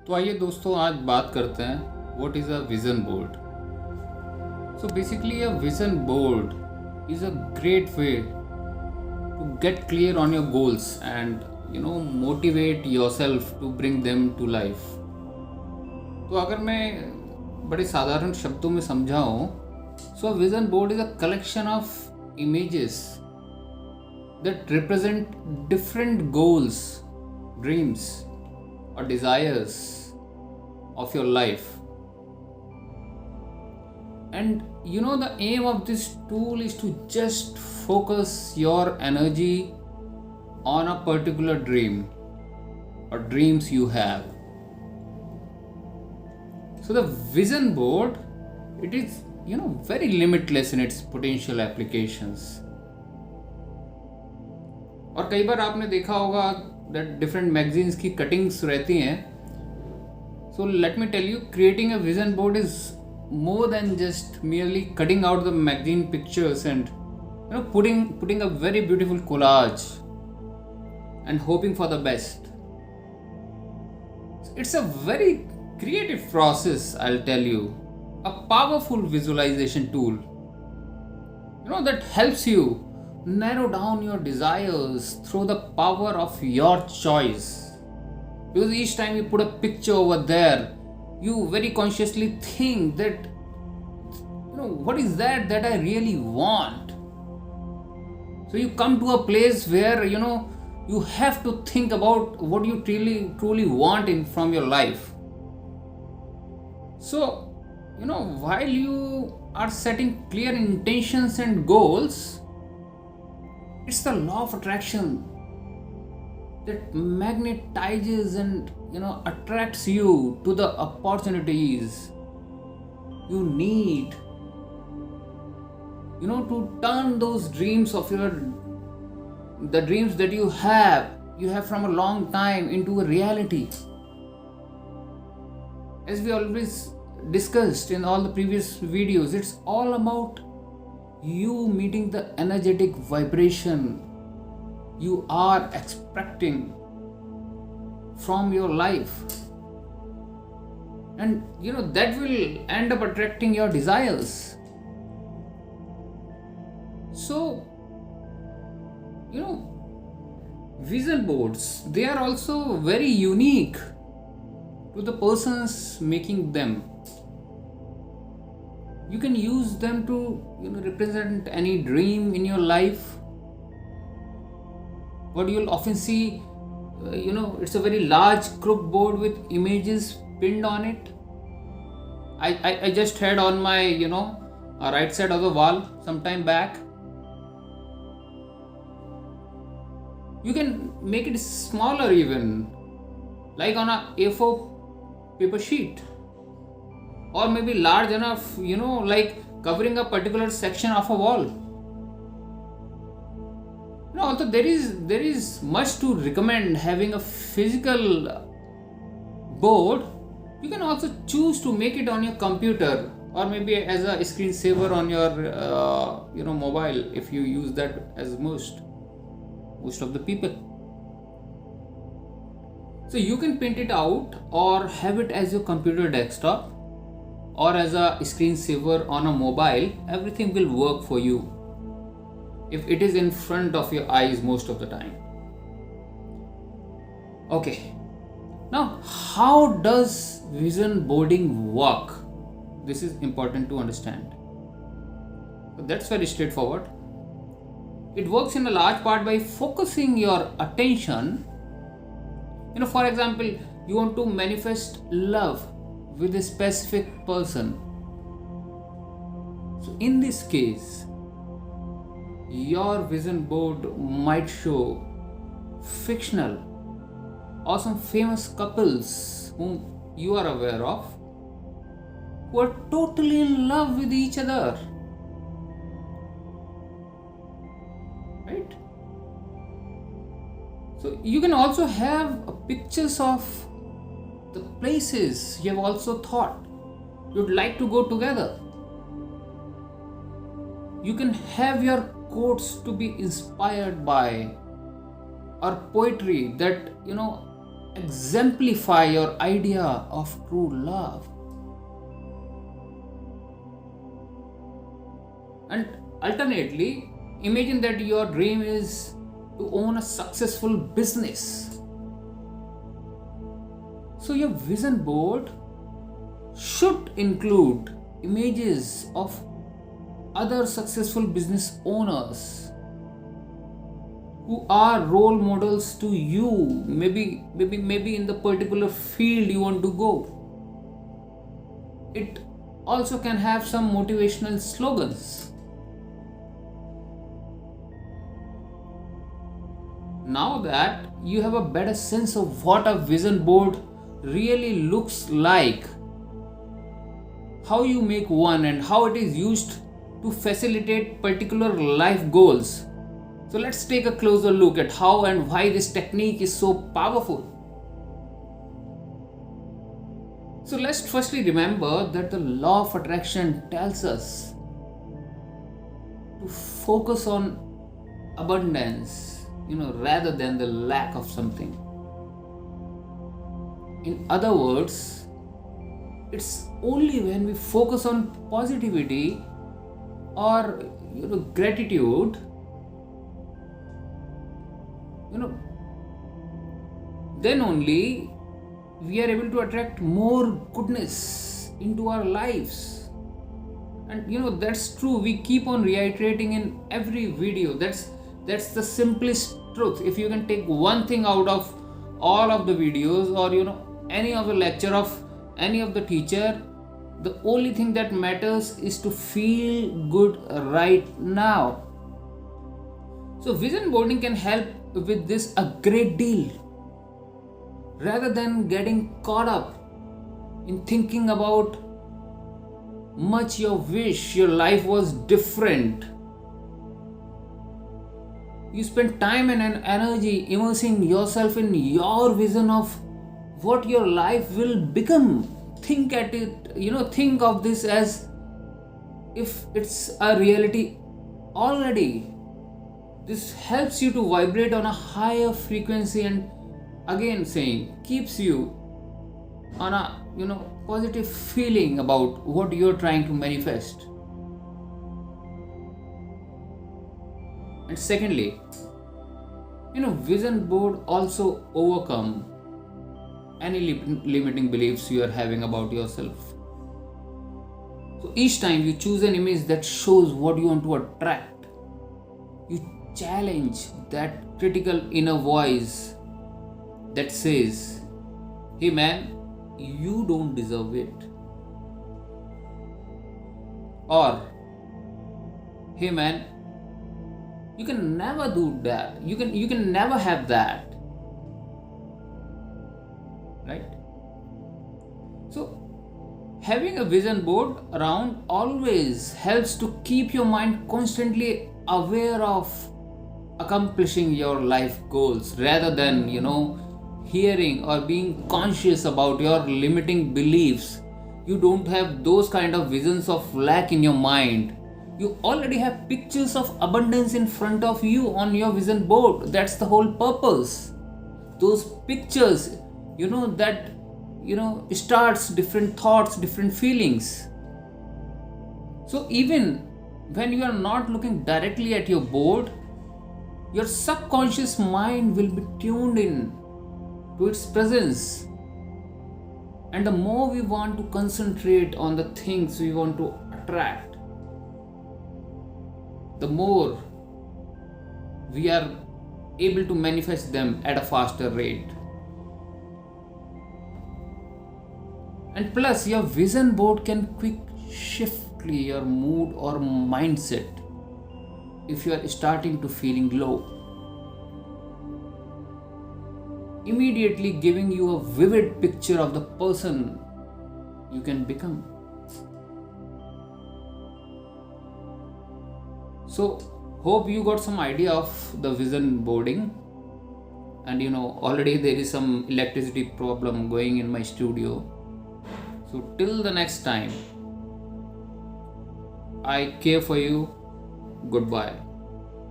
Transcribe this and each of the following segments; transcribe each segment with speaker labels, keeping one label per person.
Speaker 1: तो आइए दोस्तों आज बात करते हैं what is a vision board. So basically a vision board is a great way to get clear on your goals and motivate yourself to bring them to life. तो अगर मैं बड़े साधारण शब्दों में समझाऊँ, so a vision board is a collection of images that represent different goals, dreams, or desires of your life. And the aim of this tool is to just focus your energy on a particular dream or dreams you have. So the vision board, it is very limitless in its potential applications. और कई बार आपने देखा होगा that different magazines की cuttings रहती हैं। So let me tell you, creating a vision board is more than just merely cutting out the magazine pictures and putting a very beautiful collage and hoping for the best. It's a very creative process, I'll tell you. A powerful visualization tool, that helps you narrow down your desires through the power of your choice. Because each time you put a picture over there, you very consciously think that what is that I really want. So you come to a place where you have to think about what you truly want from your life. So while you are setting clear intentions and goals, it's the law of attraction that magnetizes and attracts you to the opportunities you need to turn those dreams of the dreams that you have from a long time into a reality. As we always discussed in all the previous videos, it's all about you meeting the energetic vibration you are expecting from your life, and that will end up attracting your desires. So vision boards, they are also very unique to the persons making them. You can use them to represent any dream in your life. What you'll often see, it's a very large crook board with images pinned on it. I just had on my right side of the wall some time back. You can make it smaller even, like on a A4 paper sheet, or maybe large enough like covering a particular section of a wall. Although there is much to recommend having a physical board, you can also choose to make it on your computer or maybe as a screensaver on your mobile, if you use that as most of the people. So you can print it out or have it as your computer desktop or as a screensaver on a mobile. Everything will work for you if it is in front of your eyes most of the time. Okay, now how does vision boarding work? This is important to understand. So that's very straightforward. It works in a large part by focusing your attention. For example, you want to manifest love with a specific person. So in this case, your vision board might show fictional or some famous couples whom you are aware of, who are totally in love with each other, right? So you can also have pictures of the places you have also thought you'd like to go together. You can have your quotes to be inspired by, or poetry that exemplify your idea of true love. And alternately, imagine that your dream is to own a successful business. So, your vision board should include images of other successful business owners who are role models to you, maybe in the particular field you want to go. It also can have some motivational slogans. Now that you have a better sense of what a vision board really looks like, how you make one, and how it is used to facilitate particular life goals. So let's take a closer look at how and why this technique is so powerful. So let's firstly remember that the law of attraction tells us to focus on abundance, rather than the lack of something. In other words, it's only when we focus on positivity or gratitude, then only we are able to attract more goodness into our lives. And that's true. We keep on reiterating in every video. That's the simplest truth. If you can take one thing out of all of the videos, or any of the lecture of any of the teacher, the only thing that matters is to feel good right now. So vision boarding can help with this a great deal. Rather than getting caught up in thinking about much you wish your life was different, you spend time and energy immersing yourself in your vision of what your life will become. Think of this as if it's a reality already. This helps you to vibrate on a higher frequency, and again saying, keeps you on a positive feeling about what you're trying to manifest. And secondly, vision board also overcome any limiting beliefs you are having about yourself. So each time you choose an image that shows what you want to attract, you challenge that critical inner voice that says, hey man, you don't deserve it. Or, hey man, you can never do that. You can never have that. Right? So having a vision board around always helps to keep your mind constantly aware of accomplishing your life goals, rather than hearing or being conscious about your limiting beliefs. You don't have those kind of visions of lack in your mind. You already have pictures of abundance in front of you on your vision board. That's the whole purpose. Those pictures that starts different thoughts, different feelings. So even when you are not looking directly at your board, your subconscious mind will be tuned in to its presence. And the more we want to concentrate on the things we want to attract, the more we are able to manifest them at a faster rate. And plus, your vision board can quick shift your mood or mindset if you are starting to feeling low, immediately giving you a vivid picture of the person you can become. So hope you got some idea of the vision boarding. And already there is some electricity problem going in my studio. So till the next time, I care for you. Goodbye.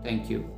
Speaker 1: Thank you.